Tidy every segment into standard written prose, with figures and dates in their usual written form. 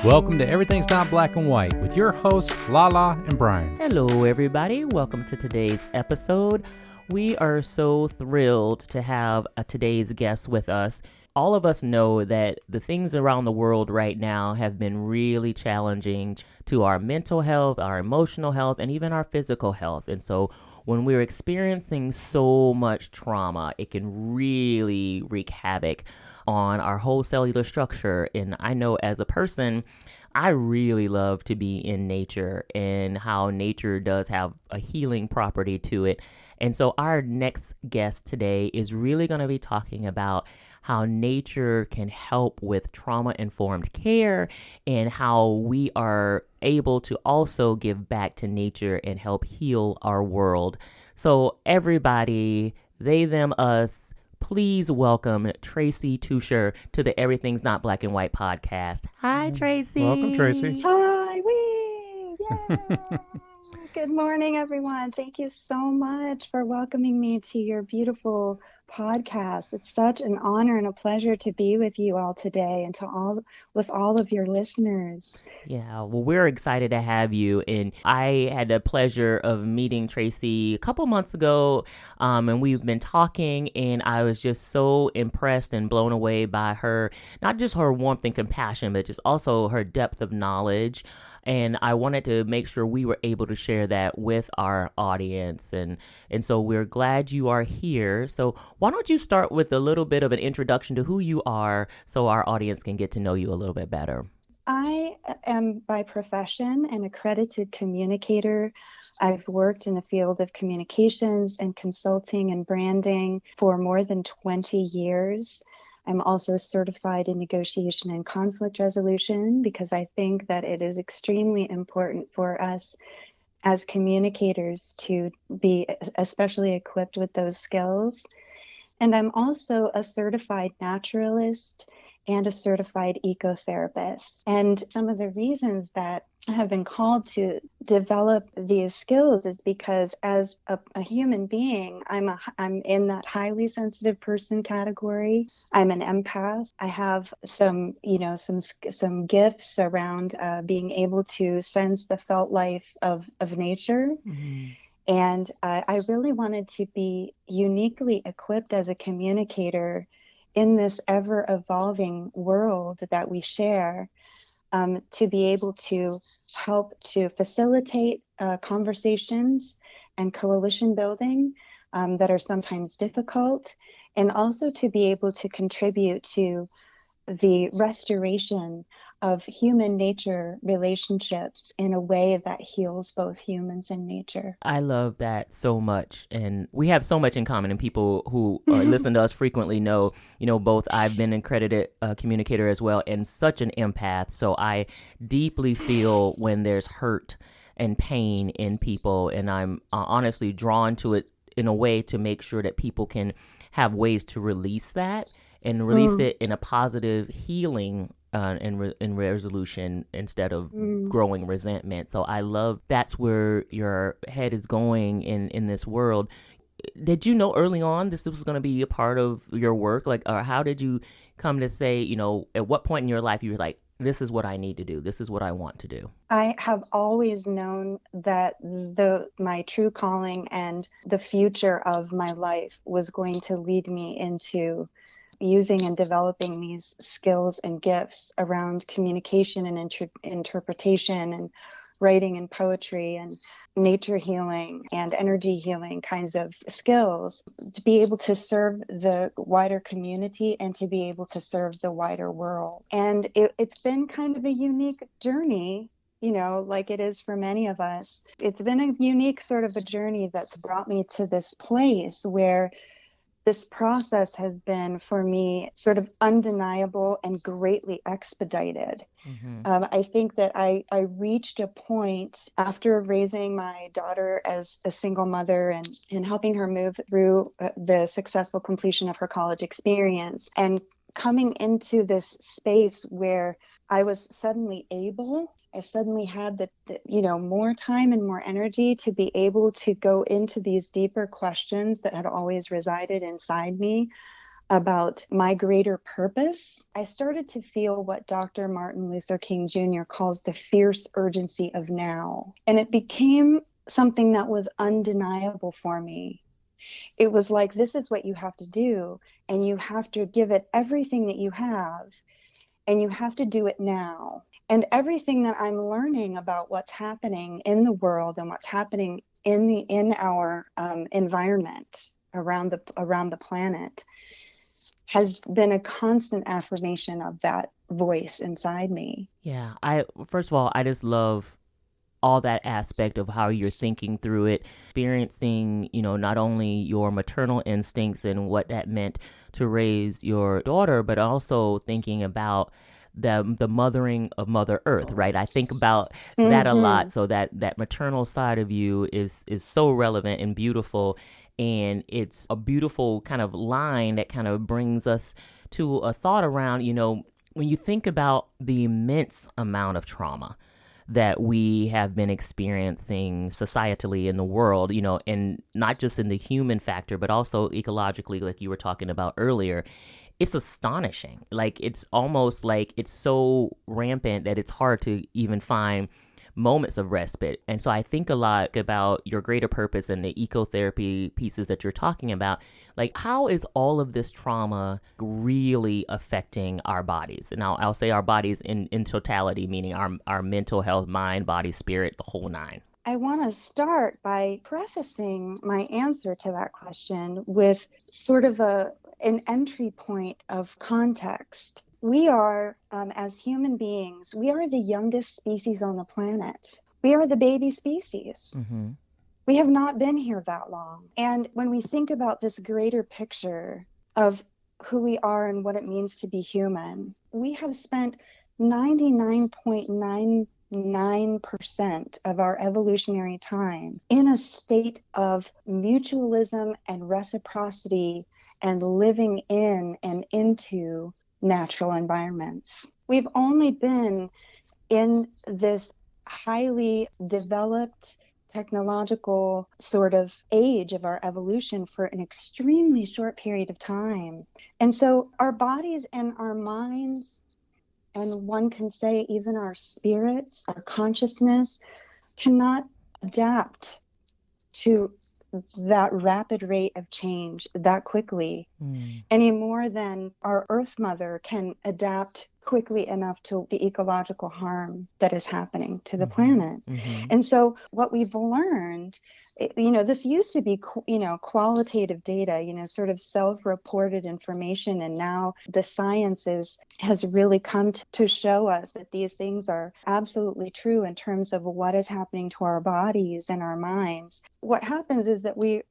Welcome to Everything's Not Black and White with your hosts, Lala and Brian. Hello, everybody. Welcome to today's episode. We are so thrilled to have today's guest with us. All of us know that the things around the world right now have been really challenging to our mental health, our emotional health, and even our physical health. And so when we're experiencing so much trauma, it can really wreak havoc on our whole cellular structure. And I know as a person, I really love to be in nature and how nature does have a healing property to it. And so our next guest today is really going to be talking about how nature can help with trauma-informed care and how we are able to also give back to nature and help heal our world. So everybody, they, them, us, please welcome Tracy Teuscher to the Everything's Not Black and White podcast. Hi, Tracy. Welcome, Tracy. Hi, wee! Yay! Good morning, everyone. Thank you so much for welcoming me to your beautiful podcast. It's such an honor and a pleasure to be with you all today and with all of your listeners. Yeah, well, we're excited to have you. And I had the pleasure of meeting Tracy a couple months ago, and we've been talking, and I was just so impressed and blown away by her, not just her warmth and compassion, but just also her depth of knowledge. And I wanted to make sure we were able to share that with our audience. And so we're glad you are here. So why don't you start with a little bit of an introduction to who you are so our audience can get to know you a little bit better? I am by profession an accredited communicator. I've worked in the field of communications and consulting and branding for more than 20 years. I'm also certified in negotiation and conflict resolution because I think that it is extremely important for us as communicators to be especially equipped with those skills. And I'm also a certified naturalist and a certified ecotherapist. And some of the reasons that I have been called to develop these skills is because as a human being, I'm in that highly sensitive person category. I'm an empath. I have some gifts around being able to sense the felt life of nature. Mm-hmm. And I really wanted to be uniquely equipped as a communicator in this ever-evolving world that we share, to be able to help to facilitate conversations and coalition building that are sometimes difficult, and also to be able to contribute to the restoration of human-nature relationships in a way that heals both humans and nature. I love that so much. And we have so much in common. And people who listen to us frequently know, both I've been an accredited communicator as well and such an empath. So I deeply feel when there's hurt and pain in people. And I'm honestly drawn to it in a way to make sure that people can have ways to release that and release it in a positive healing and resolution instead of growing resentment. So I love that's where your head is going in this world. Did you know early on this was going to be a part of your work? Or how did you come to say, at what point in your life you were like, this is what I need to do. This is what I want to do. I have always known that my true calling and the future of my life was going to lead me into using and developing these skills and gifts around communication and interpretation and writing and poetry and nature healing and energy healing kinds of skills to be able to serve the wider community and to be able to serve the wider world. And it's been kind of a unique journey, like it is for many of us. It's been a unique sort of a journey that's brought me to this place where this process has been, for me, sort of undeniable and greatly expedited. Mm-hmm. I think that I reached a point after raising my daughter as a single mother and helping her move through the successful completion of her college experience and coming into this space where I was suddenly able I suddenly had the more time and more energy to be able to go into these deeper questions that had always resided inside me about my greater purpose, I started to feel what Dr. Martin Luther King Jr. calls the fierce urgency of now. And it became something that was undeniable for me. It was like, this is what you have to do, and you have to give it everything that you have, and you have to do it now. And everything that I'm learning about what's happening in the world and what's happening in our environment around the planet has been a constant affirmation of that voice inside me. Yeah, first of all, I just love all that aspect of how you're thinking through it, experiencing, not only your maternal instincts and what that meant to raise your daughter, but also thinking about the mothering of Mother Earth, right? I think about that a lot. So that maternal side of you is so relevant and beautiful. And it's a beautiful kind of line that kind of brings us to a thought around, when you think about the immense amount of trauma that we have been experiencing societally in the world, and not just in the human factor, but also ecologically, like you were talking about earlier, it's astonishing. Like, it's almost like it's so rampant that it's hard to even find moments of respite. And so I think a lot about your greater purpose and the ecotherapy pieces that you're talking about. Like, how is all of this trauma really affecting our bodies? And I'll say our bodies in totality, meaning our mental health, mind, body, spirit, the whole nine. I want to start by prefacing my answer to that question with sort of an entry point of context. We are, as human beings, we are the youngest species on the planet. We are the baby species. Mm-hmm. We have not been here that long. And when we think about this greater picture of who we are and what it means to be human, we have spent 99.99% of our evolutionary time in a state of mutualism and reciprocity and living in and into natural environments. We've only been in this highly developed technological sort of age of our evolution for an extremely short period of time. And so our bodies and our minds, and one can say even our spirits, our consciousness, cannot adapt to that rapid rate of change that quickly any more than our Earth Mother can adapt quickly enough to the ecological harm that is happening to the planet. And so what we've learned, this used to be, qualitative data, sort of self-reported information. And now the science has really come to show us that these things are absolutely true in terms of what is happening to our bodies and our minds. What happens is that we're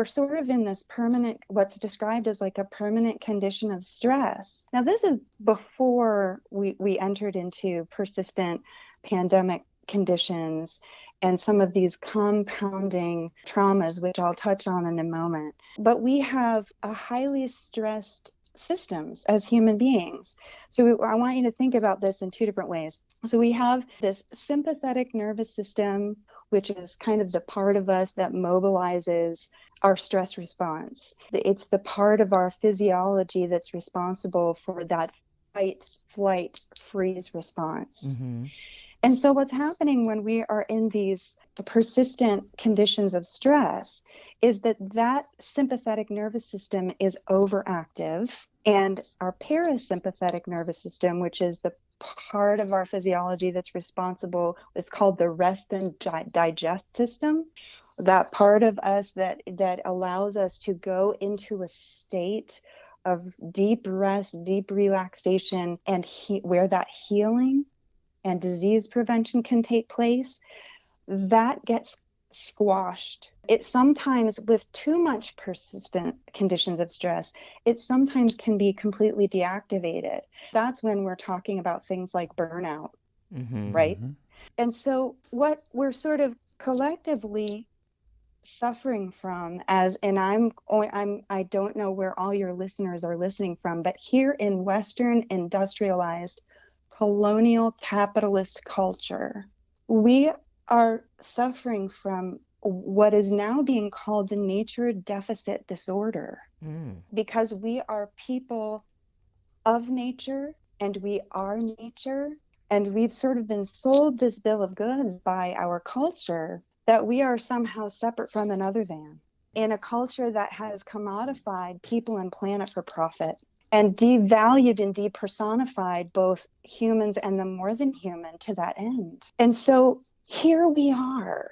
sort of in this permanent, what's described as like a permanent condition of stress. Now, this is before we entered into persistent pandemic conditions and some of these compounding traumas, which I'll touch on in a moment. But we have a highly stressed systems as human beings. So I want you to think about this in two different ways. So we have this sympathetic nervous system, which is kind of the part of us that mobilizes our stress response. It's the part of our physiology that's responsible for that fight, flight, freeze response. And so what's happening when we are in these persistent conditions of stress is that sympathetic nervous system is overactive, and our parasympathetic nervous system, which is the part of our physiology that's responsible, it's called the rest and digest system. That part of us that allows us to go into a state of deep rest, deep relaxation, and where that healing and disease prevention can take place, that gets squashed. It sometimes, with too much persistent conditions of stress, it sometimes can be completely deactivated. That's when we're talking about things like burnout, right? And so what we're sort of collectively suffering from I don't know where all your listeners are listening from, but here in Western industrialized colonial capitalist culture, we are suffering from what is now being called the nature deficit disorder, because we are people of nature and we are nature. And we've sort of been sold this bill of goods by our culture that we are somehow separate from and other than, in a culture that has commodified people and planet for profit and devalued and depersonified both humans and the more than human to that end. And so here we are,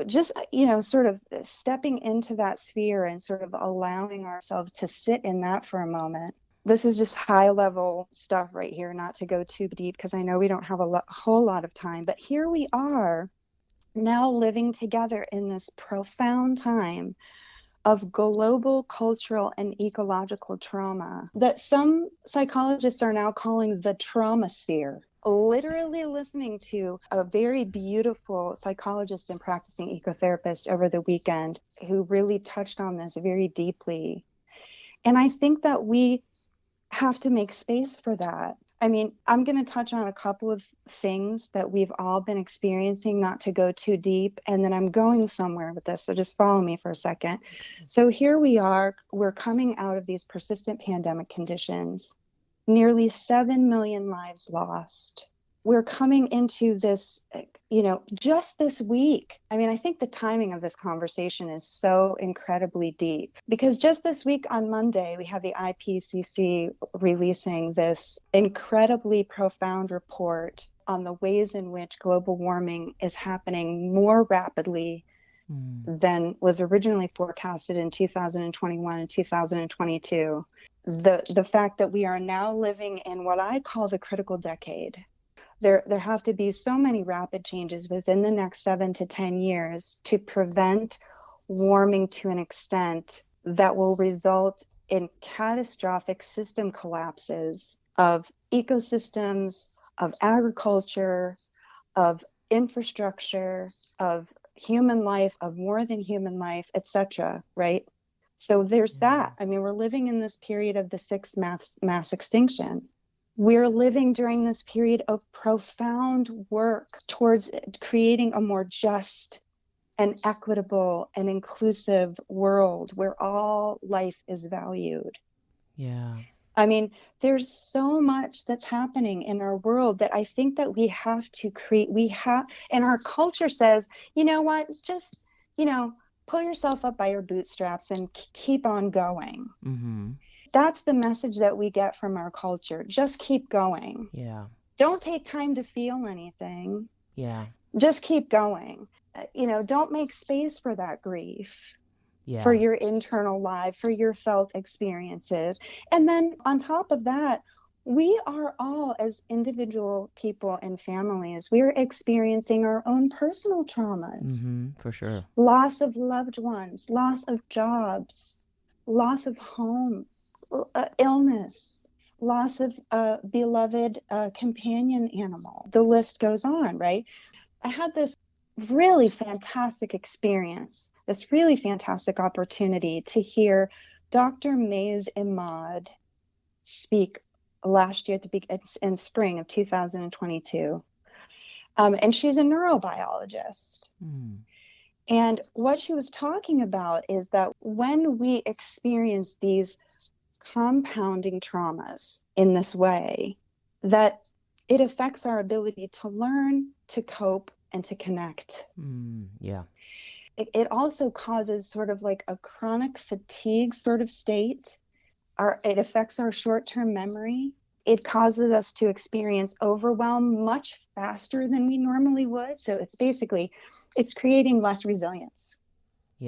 just, sort of stepping into that sphere and sort of allowing ourselves to sit in that for a moment. This is just high level stuff right here, not to go too deep because I know we don't have a whole lot of time, but here we are now living together in this profound time of global cultural and ecological trauma that some psychologists are now calling the trauma sphere. Literally listening to a very beautiful psychologist and practicing ecotherapist over the weekend who really touched on this very deeply. And I think that we have to make space for that. I mean, I'm going to touch on a couple of things that we've all been experiencing, not to go too deep, and then I'm going somewhere with this, so just follow me for a second. So here we are, we're coming out of these persistent pandemic conditions, nearly 7 million lives lost. We're coming into this, just this week. I mean, I think the timing of this conversation is so incredibly deep because just this week on Monday, we have the IPCC releasing this incredibly profound report on the ways in which global warming is happening more rapidly than was originally forecasted in 2021 and 2022. The fact that we are now living in what I call the critical decade. There have to be so many rapid changes within the next 7 to 10 years to prevent warming to an extent that will result in catastrophic system collapses of ecosystems, of agriculture, of infrastructure, of human life, of more than human life, etc., right? So there's that. I mean, we're living in this period of the sixth mass extinction. We're living during this period of profound work towards creating a more just and equitable and inclusive world where all life is valued. Yeah. I mean, there's so much that's happening in our world that I think that we have to create. And our culture says, you know what, just, pull yourself up by your bootstraps and keep on going. Mm-hmm. That's the message that we get from our culture. Just keep going. Yeah. Don't take time to feel anything. Yeah. Just keep going. Don't make space for that grief. Yeah. For your internal life, for your felt experiences. And then on top of that, we are all, as individual people and families, we're experiencing our own personal traumas. Mm-hmm, for sure. Loss of loved ones, loss of jobs, loss of homes, illness, loss of a beloved companion animal. The list goes on, right? I had this really fantastic experience, this really fantastic opportunity to hear Dr. Mays Imad speak last year in spring of 2022. And she's a neurobiologist. And what she was talking about is that when we experience these compounding traumas in this way, that it affects our ability to learn, to cope, and to connect. Yeah. It also causes sort of like a chronic fatigue sort of state. It affects our short-term memory. It causes us to experience overwhelm much faster than we normally would. So it's creating less resilience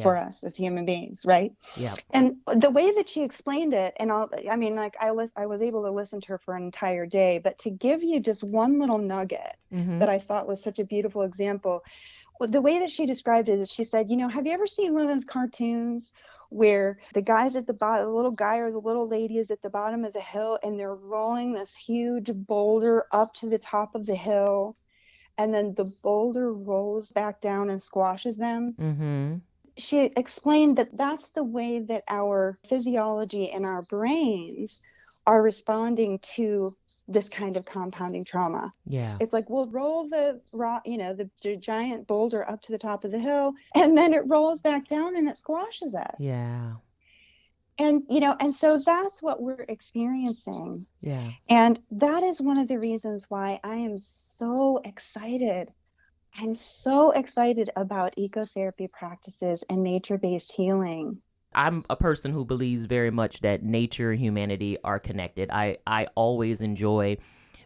for us as human beings, right? Yeah. And the way that she explained it, and I was able to listen to her for an entire day, but to give you just one little nugget that I thought was such a beautiful example, the way that she described it is she said, have you ever seen one of those cartoons where the guy's at the bottom, the little guy or the little lady is at the bottom of the hill and they're rolling this huge boulder up to the top of the hill, and then the boulder rolls back down and squashes them? Mm-hmm. She explained that that's the way that our physiology and our brains are responding to this kind of compounding trauma. Yeah. It's like, we'll roll the rock, the giant boulder up to the top of the hill, and then it rolls back down and it squashes us. Yeah. And, and so that's what we're experiencing. Yeah. And that is one of the reasons why I am so excited. I'm so excited about ecotherapy practices and nature-based healing. I'm a person who believes very much that nature and humanity are connected. I always enjoy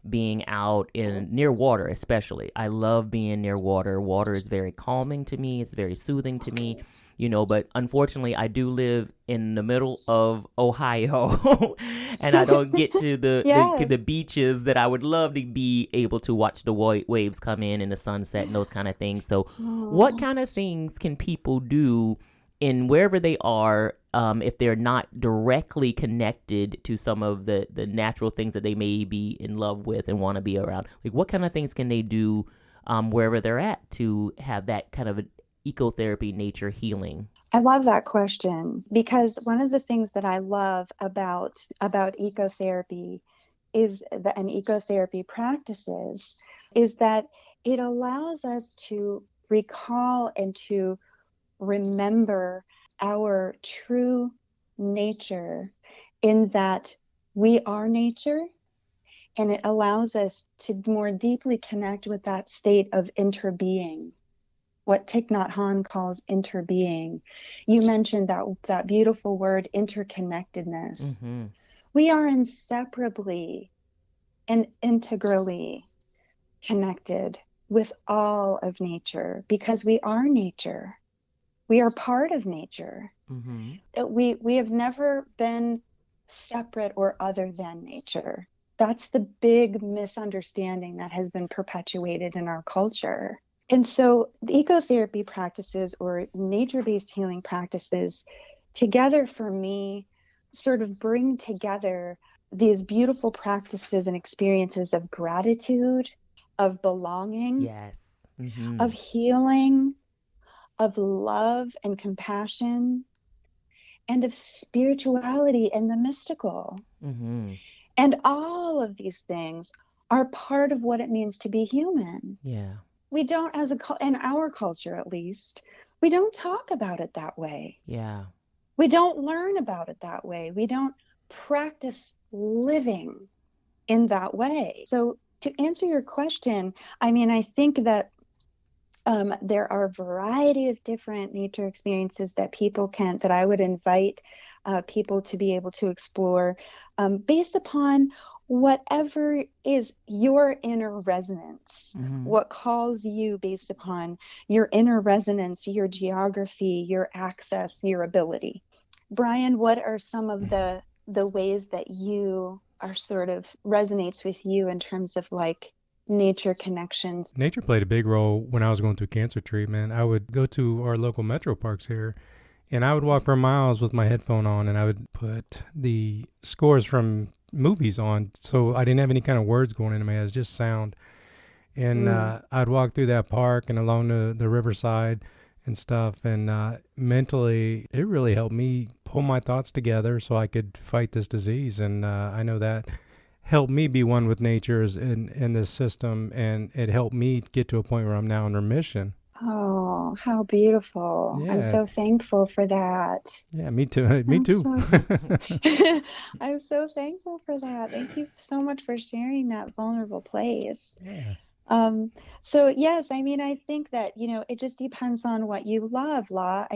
being out near water, especially. I love being near water. Water is very calming to me. It's very soothing to me, but unfortunately I do live in the middle of Ohio and I don't get to the beaches that I would love to be able to watch the waves come in and the sunset and those kind of things. So what kind of things can people do in wherever they are, if they're not directly connected to some of the natural things that they may be in love with and want to be around? Like, what kind of things can they do wherever they're at to have that kind of ecotherapy, nature healing? I love that question, because one of the things that I love about ecotherapy and ecotherapy practices is that it allows us to recall and to remember our true nature, in that we are nature, and it allows us to more deeply connect with that state of interbeing, what Thich Nhat Hanh calls interbeing. You mentioned that beautiful word, interconnectedness. Mm-hmm. We are inseparably and integrally connected with all of nature, because we are nature. We are part of nature. Mm-hmm. We have never been separate or other than nature. That's the big misunderstanding that has been perpetuated in our culture. And so the ecotherapy practices, or nature-based healing practices, together for me sort of bring together these beautiful practices and experiences of gratitude, of belonging, Yes. Mm-hmm. of healing, of love and compassion, and of spirituality and the mystical. Mm-hmm. And all of these things are part of what it means to be human. Yeah. We don't, in our culture at least, we don't talk about it that way. Yeah. We don't learn about it that way. We don't practice living in that way. So to answer your question, I think that there are a variety of different nature experiences that I would invite people to be able to explore, based upon whatever is your inner resonance, Mm-hmm. what calls you based upon your inner resonance, your geography, your access, your ability. Brian, what are some of the ways that you are sort of resonates with you in terms of like nature connections? Nature played a big role when I was going through cancer treatment. I would go to our local metro parks here, and I would walk for miles with my headphone on, and I would put the scores from movies on, so I didn't have any kind of words going into my head, just sound. And I'd walk through that park and along the riverside and stuff, and mentally it really helped me pull my thoughts together so I could fight this disease. And I know that helped me be one with nature in this system, and it helped me get to a point where I'm now in remission. Oh, how beautiful. Yeah. I'm so thankful for that. Yeah, me too. Me too. I'm so thankful for that. Thank you so much for sharing that vulnerable place. Yeah. So yes, I think that, it just depends on what you love, La.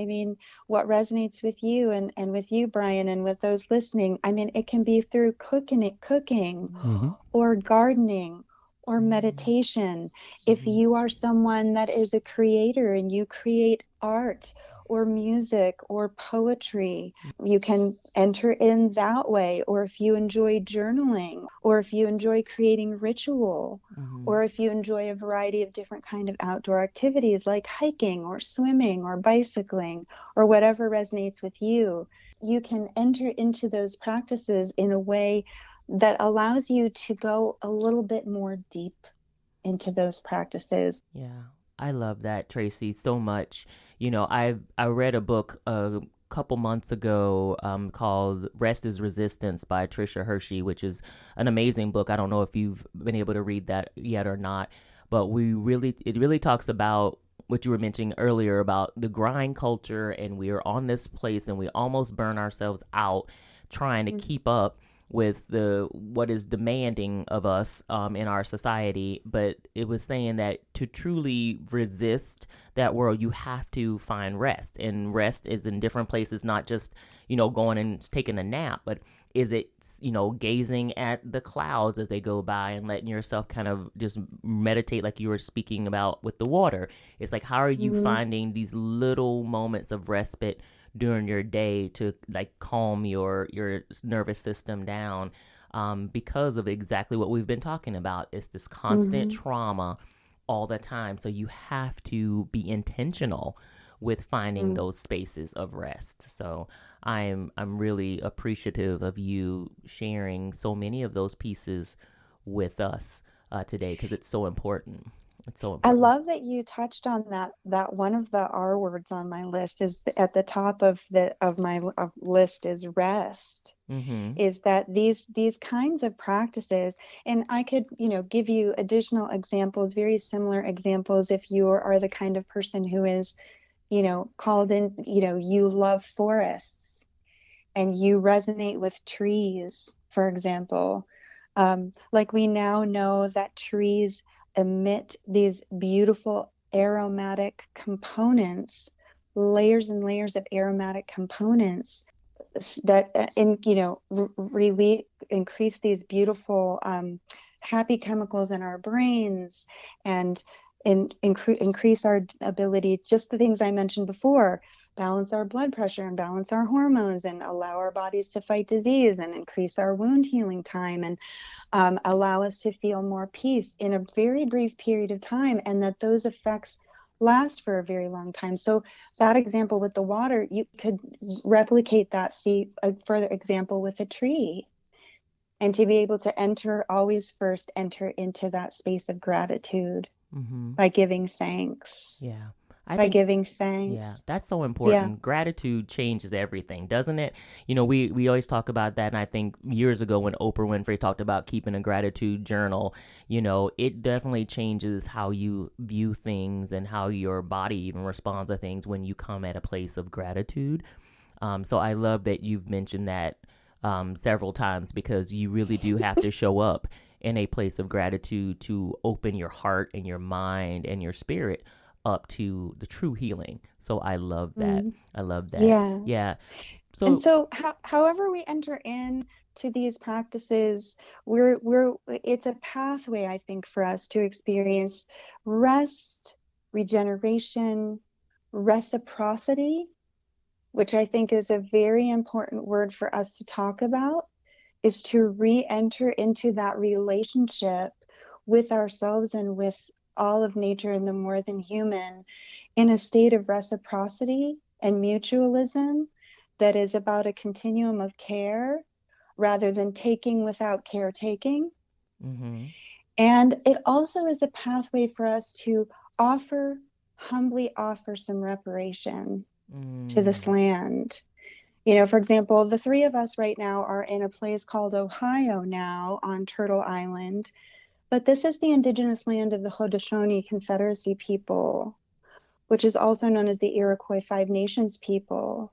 What resonates with you and with you, Brian, and with those listening. It can be through cooking, Mm-hmm. or gardening, or meditation. If you are someone that is a creator and you create art or music or poetry, you can enter in that way. Or if you enjoy journaling, or if you enjoy creating ritual, or if you enjoy a variety of different kind of outdoor activities like hiking or swimming or bicycling, or whatever resonates with you, you can enter into those practices in a way that allows you to go a little bit more deep into those practices. Yeah, I love that, Tracy, so much. I read a book couple months ago called Rest is Resistance by Tricia Hershey, which is an amazing book. I don't know if you've been able to read that yet or not, but it really talks about what you were mentioning earlier about the grind culture, and we are on this place and we almost burn ourselves out trying to keep up with what is demanding of us in our society. But it was saying that to truly resist that world, you have to find rest, and rest is in different places, not just going and taking a nap, but is it gazing at the clouds as they go by and letting yourself kind of just meditate, like you were speaking about with the water. It's like, how are you finding these little moments of respite during your day to like calm your nervous system down, because of exactly what we've been talking about. It's this constant trauma all the time. So you have to be intentional with finding those spaces of rest. So I'm really appreciative of you sharing so many of those pieces with us today, because it's so important. It's so I important. love that you touched on that one of the R words on my list is at the top of my list is rest. Is that these kinds of practices, and I could give you additional examples, very similar examples, if you are the kind of person who is called in, you love forests and you resonate with trees, for example. Like we now know that trees emit these beautiful aromatic components, layers and layers of aromatic components that really increase these beautiful happy chemicals in our brains and increase our ability, just the things I mentioned before, balance our blood pressure and balance our hormones and allow our bodies to fight disease and increase our wound healing time and allow us to feel more peace in a very brief period of time, and that those effects last for a very long time. So that example with the water, you could replicate that, see a further example with a tree, and to be able to always first enter into that space of gratitude by giving thanks. Yeah. Giving thanks. Yeah, that's so important. Yeah. Gratitude changes everything, doesn't it? We always talk about that, and I think years ago when Oprah Winfrey talked about keeping a gratitude journal, it definitely changes how you view things and how your body even responds to things when you come at a place of gratitude. So I love that you've mentioned that several times, because you really do have to show up in a place of gratitude to open your heart and your mind and your spirit up to the true healing. So I love that. I love that. Yeah. So however we enter in to these practices, it's a pathway, I think, for us to experience rest, regeneration, reciprocity, which I think is a very important word for us to talk about, is to re-enter into that relationship with ourselves and with all of nature and the more than human in a state of reciprocity and mutualism that is about a continuum of care rather than taking without caretaking. And it also is a pathway for us to humbly offer some reparation to this land. For example, the three of us right now are in a place called Ohio now on Turtle Island. But this is the indigenous land of the Haudenosaunee Confederacy people, which is also known as the Iroquois Five Nations people.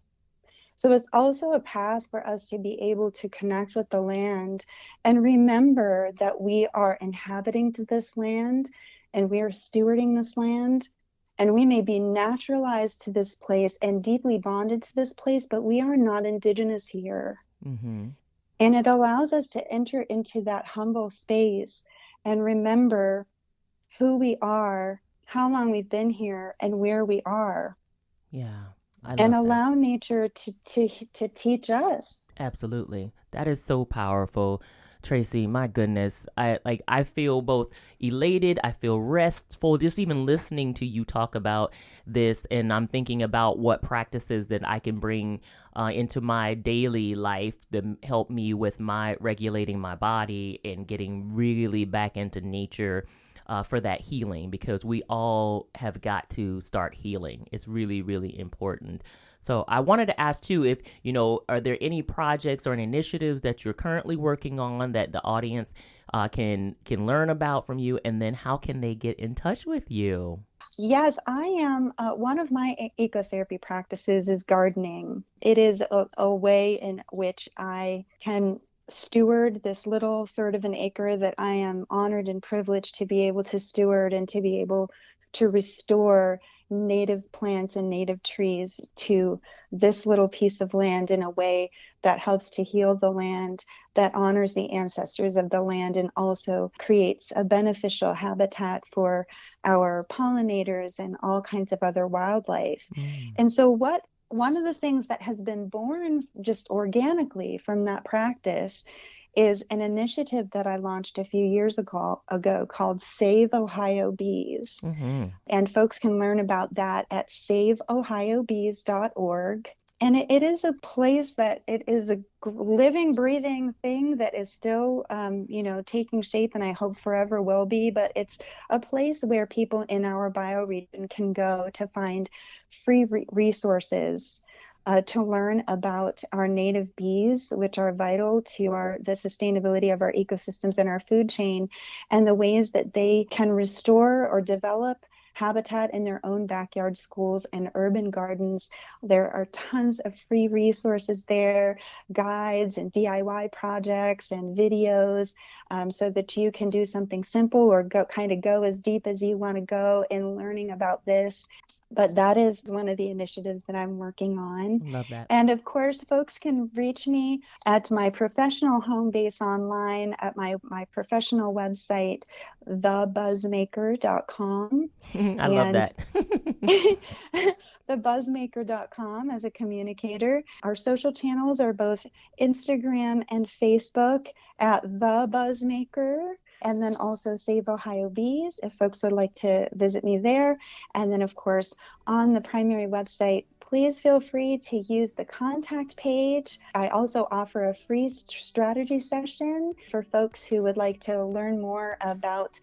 So it's also a path for us to be able to connect with the land and remember that we are inhabiting this land and we are stewarding this land. And we may be naturalized to this place and deeply bonded to this place, but we are not indigenous here. And it allows us to enter into that humble space and remember who we are, how long we've been here, and where we are. Yeah. And allow nature to teach us. Absolutely. That is so powerful. Tracy, my goodness, I feel both elated, I feel restful, just even listening to you talk about this, and I'm thinking about what practices that I can bring into my daily life to help me with my regulating my body and getting really back into nature for that healing, because we all have got to start healing. It's really, really important. So I wanted to ask too, if, are there any projects or initiatives that you're currently working on that the audience can learn about from you, and then how can they get in touch with you? Yes, I am. One of my ecotherapy practices is gardening. It is a way in which I can steward this little third of an acre that I am honored and privileged to be able to steward, and to be able to restore native plants and native trees to this little piece of land in a way that helps to heal the land, that honors the ancestors of the land, and also creates a beneficial habitat for our pollinators and all kinds of other wildlife. And so one of the things that has been born just organically from that practice is an initiative that I launched a few years ago called Save Ohio Bees. And folks can learn about that at saveohiobees.org. And it is a place that it is a living, breathing thing that is still, taking shape, and I hope forever will be. But it's a place where people in our bioregion can go to find free resources to learn about our native bees, which are vital to the sustainability of our ecosystems and our food chain, and the ways that they can restore or develop habitat in their own backyard, schools, and urban gardens. There are tons of free resources there, guides and DIY projects and videos, so that you can do something simple or go as deep as you want to go in learning about this. But that is one of the initiatives that I'm working on. Love that. And of course, folks can reach me at my professional home base online at my professional website, thebuzzmaker.com. I love that. Thebuzzmaker.com as a communicator. Our social channels are both Instagram and Facebook at The Buzzmaker. And then also Save Ohio Bees, if folks would like to visit me there. And then, of course, on the primary website, please feel free to use the contact page. I also offer a free strategy session for folks who would like to learn more about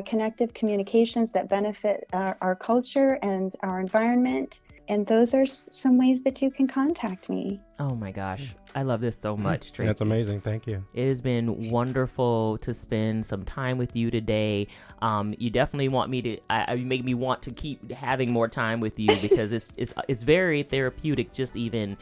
connective communications that benefit our culture and our environment. And those are some ways that you can contact me. Oh my gosh. I love this so much, Tracy. That's amazing. Thank you. It has been wonderful to spend some time with you today. You definitely you make me want to keep having more time with you, because it's very therapeutic just even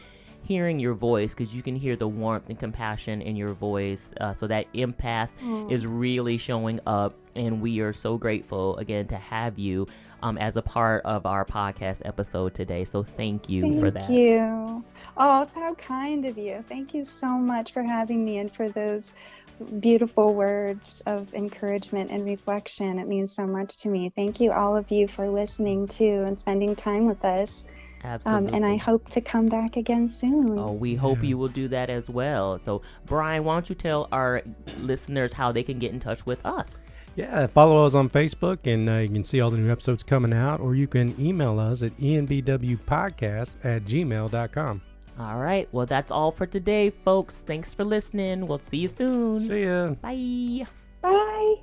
hearing your voice, because you can hear the warmth and compassion in your voice. So that empath is really showing up, and we are so grateful again to have you as a part of our podcast episode today. So thank you for that. Thank you. Oh, how kind of you. Thank you so much for having me and for those beautiful words of encouragement and reflection. It means so much to me. Thank you, all of you, for listening to and spending time with us. Absolutely. And I hope to come back again soon. Oh, we hope you will do that as well. So, Brian, why don't you tell our listeners how they can get in touch with us? Yeah, follow us on Facebook, and you can see all the new episodes coming out, or you can email us at enbwpodcast@gmail.com. All right. Well, that's all for today, folks. Thanks for listening. We'll see you soon. See ya. Bye. Bye.